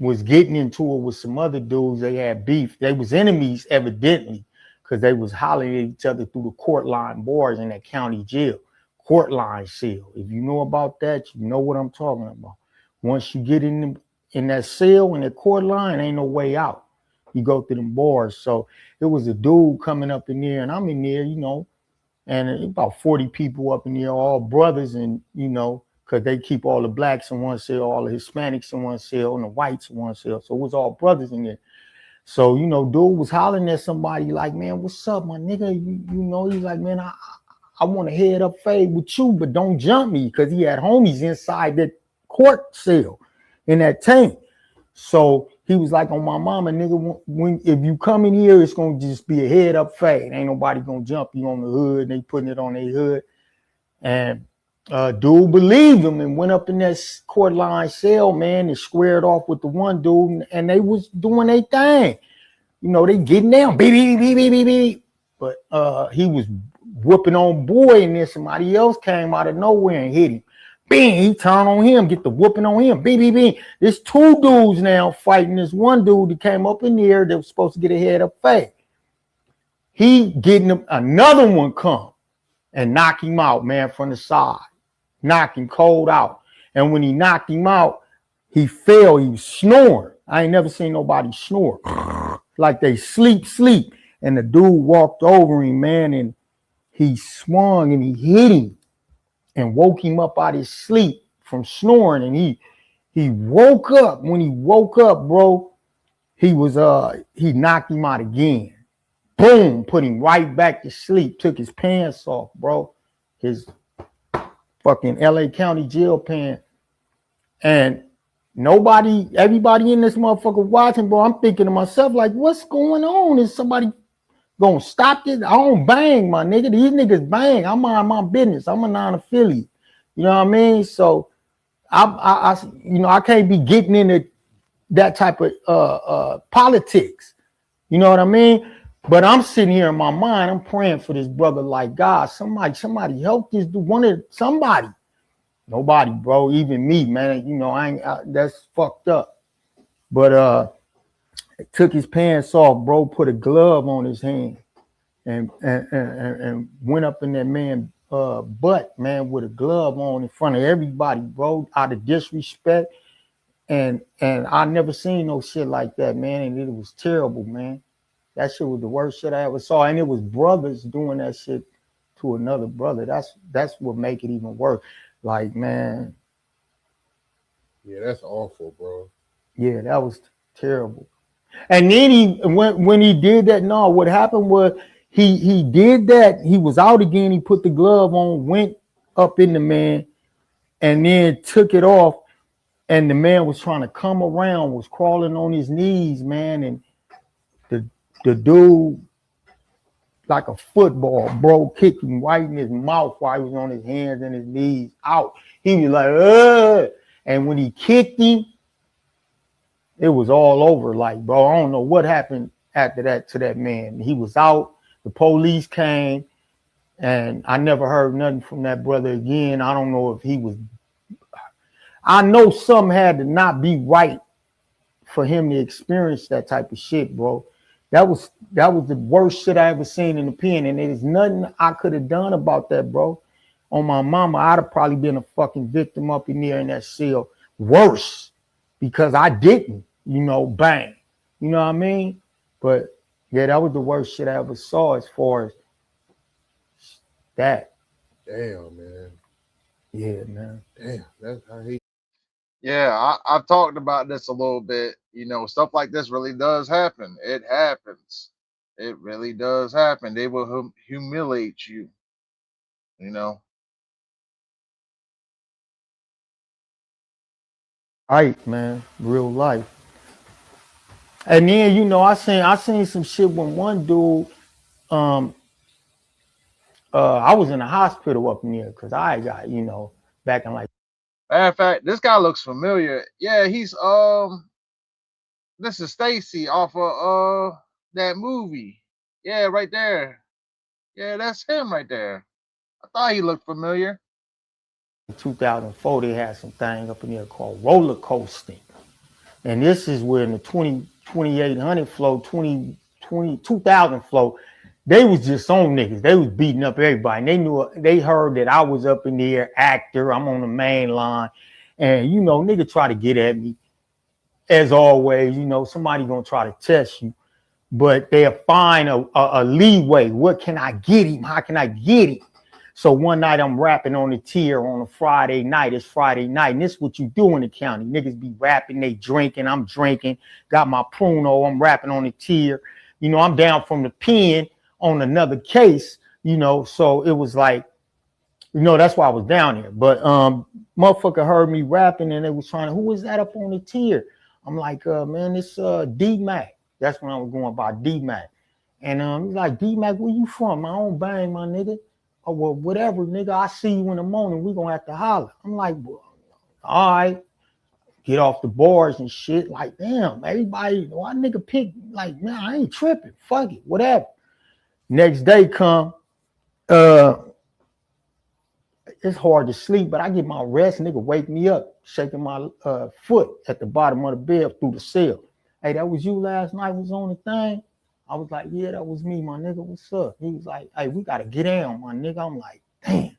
was getting into it with some other dudes. They had beef. They was enemies evidently, because they was hollering at each other through the court line bars in that county jail. Court line cell. If you know about that, you know what I'm talking about. Once you get in that cell, in that court line, ain't no way out. You go through them bars. So it was a dude coming up in there, and I'm in there, you know, and about 40 people up in there, all brothers, and you know, because they keep all the blacks in one cell, all the Hispanics in one cell, and the whites in one cell. So it was all brothers in there. So, you know, dude was hollering at somebody like, man, what's up, my nigga? You know, he's like, man, I want to head up fade with you, but don't jump me, because he had homies inside that court cell in that tank. So he was like, on my mama, nigga, if you come in here, it's going to just be a head up fade. Ain't nobody going to jump you on the hood. And they putting it on their hood. And dude believed him and went up in that court line cell, man, and squared off with the one dude. And they was doing their thing. You know, they getting down. Beep, beep, beep, beep, beep, beep. But he was whooping on boy, and then somebody else came out of nowhere and hit him. Bing, he turned on him, get the whooping on him. Bing, bing, bing. There's two dudes now fighting this one dude that came up in the air that was supposed to get a head up fade. He getting him, another one come and knock him out, man, from the side. Knock him cold out. And when he knocked him out, he fell. He was snoring. I ain't never seen nobody snore. Like they sleep. And the dude walked over him, man, and he swung and he hit him and woke him up out of his sleep from snoring. And he woke up. When he woke up, bro, he knocked him out again. Boom, put him right back to sleep. Took his pants off, bro. His fucking LA County jail pants. And everybody in this motherfucker watching, bro, I'm thinking to myself, like, what's going on? Is somebody gonna stop this? I don't bang, my nigga. These niggas bang. I mind my business. I'm a non-affiliate. You know what I mean? So I you know, I can't be getting into that type of politics. You know what I mean? But I'm sitting here in my mind, I'm praying for this brother like, God, somebody help this dude. Somebody. Nobody, bro. Even me, man. You know, that's fucked up. But took his pants off, bro, put a glove on his hand and went up in that man's butt, man, with a glove on in front of everybody, bro, out of disrespect. And I never seen no shit like that, man. And it was terrible, man. That shit was the worst shit I ever saw. And it was brothers doing that shit to another brother. That's what make it even worse. Like, man. Yeah, that's awful, bro. Yeah, that was terrible. And then when he did that, no, what happened was he did that. He was out again. He put the glove on, went up in the man, and then took it off. And the man was trying to come around, was crawling on his knees, man. And the dude, like a football, bro, kicked him right in his mouth while he was on his hands and his knees out. He was like, ugh. And when he kicked him, it was all over. Like, bro, I don't know what happened after that to that man. He was out. The police came, and I never heard nothing from that brother again. I don't know if he was. I know something had to not be right for him to experience that type of shit, bro. That was the worst shit I ever seen in the pen, and there's nothing I could have done about that, bro. On my mama, I'd have probably been a fucking victim up in there in that cell. Worse, because I didn't, you know, bang. You know what I mean? But yeah, that was the worst shit I ever saw as far as that. Damn, man. Yeah, man. Damn, that's how he. Yeah, I've talked about this a little bit. You know, stuff like this really does happen. It happens. It really does happen. They will humiliate you. You know. Right, man. Real life. And then, you know, I seen some shit when one dude, I was in the hospital up in there because I got, you know, back in like. Matter of fact, this guy looks familiar. Yeah, he's this is Stacey off of that movie. Yeah, right there. Yeah, that's him right there. I thought he looked familiar. In 2004, they had some thing up in there called roller coasting. And this is where in the 2800 flow, 2000 flow, they was just on niggas. They was beating up everybody. And they knew, they heard that I was up in there, actor, I'm on the main line. And, you know, nigga try to get at me. As always, you know, somebody gonna try to test you. But they'll find a leeway. What can I get him? How can I get him? So one night I'm rapping on the tier on a Friday night. It's Friday night. And this is what you do in the county. Niggas be rapping, they drinking, I'm drinking. Got my pruno, I'm rapping on the tier. You know, I'm down from the pen on another case, you know. So it was like, you know, that's why I was down here. But motherfucker heard me rapping and they was trying to, who was that up on the tier? I'm like, man, it's D-Mac. That's when I was going by D-Mac. And he's like, D-Mac, where you from? I don't bang, my nigga. Oh, well, whatever, nigga. I see you in the morning. We gonna have to holler. I'm like, well, all right. Get off the bars and shit. Like, damn, everybody, why nigga pick? Like, man, I ain't tripping. Fuck it, whatever. Next day come, it's hard to sleep, but I get my rest. Nigga wake me up, shaking my foot at the bottom of the bed through the cell. Hey, that was you last night, was on the thing? I was like, yeah, that was me, my nigga. What's up? He was like, hey, we gotta get down, my nigga. I'm like, damn,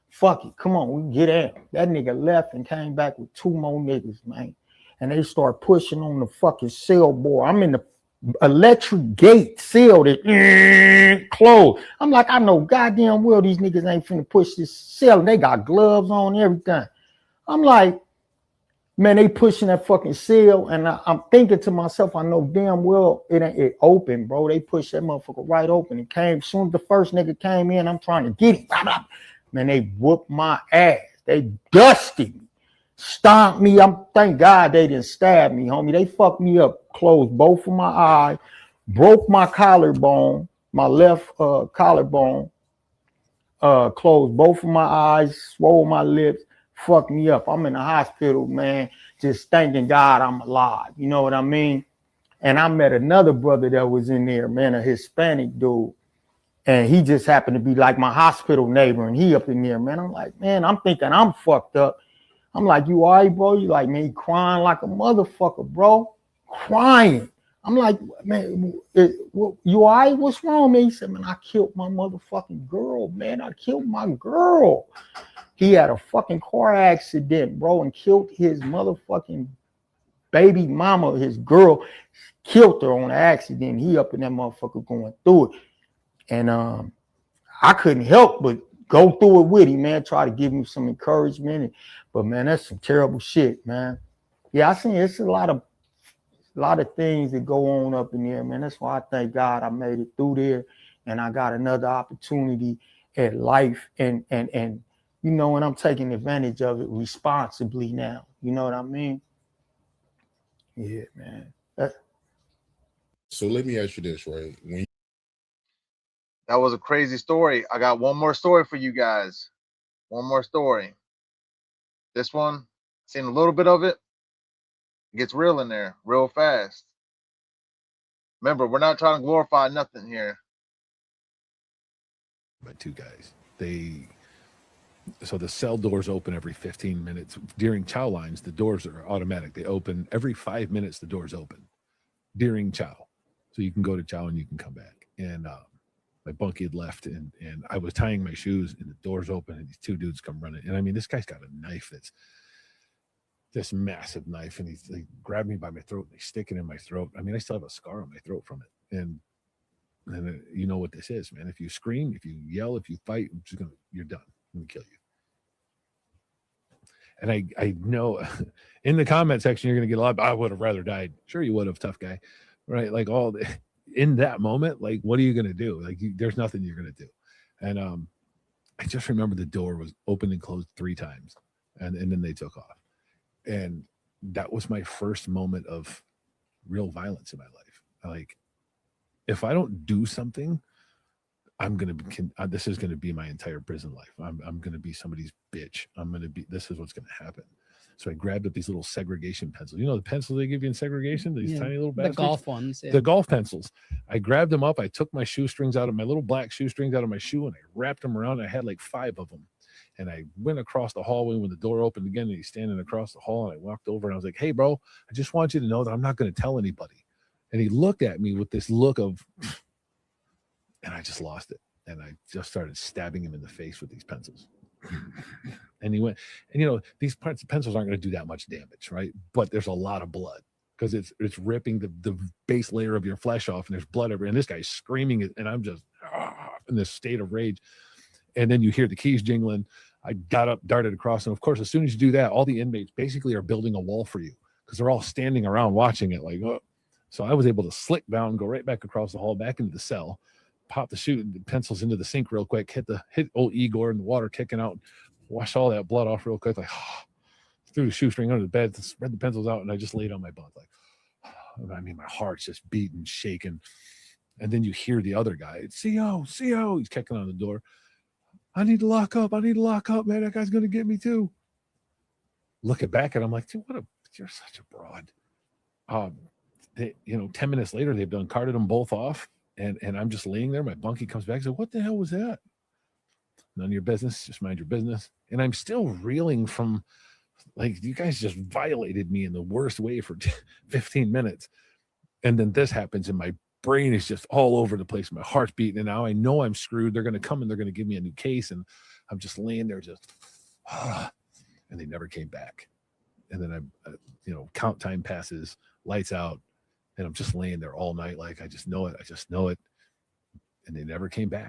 fuck it. Come on, we get down. That nigga left and came back with 2 more niggas, man. And they start pushing on the fucking cell board. I'm in the electric gate seal that closed. I'm like, I know goddamn well these niggas ain't finna push this cell. They got gloves on, everything. I'm like, man, they pushing that fucking seal, and I'm thinking to myself, I know damn well it open, bro. They pushed that motherfucker right open. It came, soon as the first nigga came in, I'm trying to get him. Man, they whooped my ass. They dusted me, stomped me. Thank God they didn't stab me, homie. They fucked me up, closed both of my eyes, broke my collarbone, my left collarbone, closed both of my eyes, swole my lips. Fuck me up. I'm in the hospital, man, just thanking God I'm alive. You know what I mean? And I met another brother that was in there, man, a Hispanic dude. And he just happened to be like my hospital neighbor, and he up in there, man. I'm like, man, I'm thinking I'm fucked up. I'm like, you all right, bro? You like, man, he crying like a motherfucker, bro. Crying. I'm like, man, you all right? What's wrong, man? He said, man, I killed my motherfucking girl, man. I killed my girl. He had a fucking car accident, bro, and killed his motherfucking baby mama, his girl, killed her on an accident. He up in that motherfucker going through it. And I couldn't help but go through it with him, man, try to give him some encouragement. But, man, that's some terrible shit, man. Yeah, I seen it's a lot of things that go on up in there, man. That's why I thank God I made it through there, and I got another opportunity at life, and you know, and I'm taking advantage of it responsibly now. You know what I mean? Yeah, man. So let me ask you this, right? That was a crazy story. I got one more story for you guys. One more story. This one, seen a little bit of it. It gets real in there, real fast. Remember, we're not trying to glorify nothing here. By 2 guys. So the cell doors open every 15 minutes. During chow lines, the doors are automatic. They open every 5 minutes, the doors open during chow. So you can go to chow and you can come back. And my bunkie had left, and I was tying my shoes, and the doors open, and these 2 dudes come running. And I mean, this guy's got a knife that's this massive knife, and he grabbed me by my throat, and they stick it in my throat. I mean, I still have a scar on my throat from it. And you know what this is, man. If you scream, if you yell, if you fight, you're done. I'm gonna kill you. And I know in the comment section, you're going to get a lot. I would have rather died. Sure, you would have, tough guy. Right. Like in that moment, like, what are you going to do? Like, there's nothing you're going to do. And I just remember the door was opened and closed 3 times, and then they took off. And that was my first moment of real violence in my life. Like, if I don't do something, this is going to be my entire prison life. I'm going to be somebody's bitch. This is what's going to happen. So I grabbed up these little segregation pencils. You know, the pencils they give you in segregation, these tiny little bastards? The golf ones. Yeah. The golf pencils. I grabbed them up. I took my little black shoestrings out of my shoe, and I wrapped them around. I had like 5 of them. And I went across the hallway when the door opened again, and he's standing across the hall. And I walked over and I was like, hey, bro, I just want you to know that I'm not going to tell anybody. And he looked at me with this look of, and I just lost it. And I just started stabbing him in the face with these pencils. And he went, and you know, these pencils aren't going to do that much damage, right? But there's a lot of blood because it's ripping the base layer of your flesh off, and there's blood everywhere. And this guy's screaming, and I'm just in this state of rage. And then you hear the keys jingling. I got up, darted across, and of course, as soon as you do that, all the inmates basically are building a wall for you because they're all standing around watching it, like, oh. So I was able to slick down, go right back across the hall, back into the cell, pop the pencils into the sink real quick, hit old Igor in the water kicking out, wash all that blood off real quick, like threw the shoestring under the bed, spread the pencils out, and I just laid on my bunk, like, I mean, my heart's just beating, shaking. And then you hear the other guy, it's CO, he's kicking on the door. I need to lock up, man. That guy's gonna get me too. Looking back at him, like, dude, you're such a broad. 10 minutes later, they've done carted them both off. And I'm just laying there. My bunkie comes back and says, what the hell was that? None of your business. Just mind your business. And I'm still reeling from, like, you guys just violated me in the worst way for 15 minutes. And then this happens, and my brain is just all over the place. My heart's beating, and now I know I'm screwed. They're going to come and they're going to give me a new case. And I'm just laying there just, and they never came back. And then count time passes, lights out. And I'm just laying there all night. Like, I just know it. And they never came back.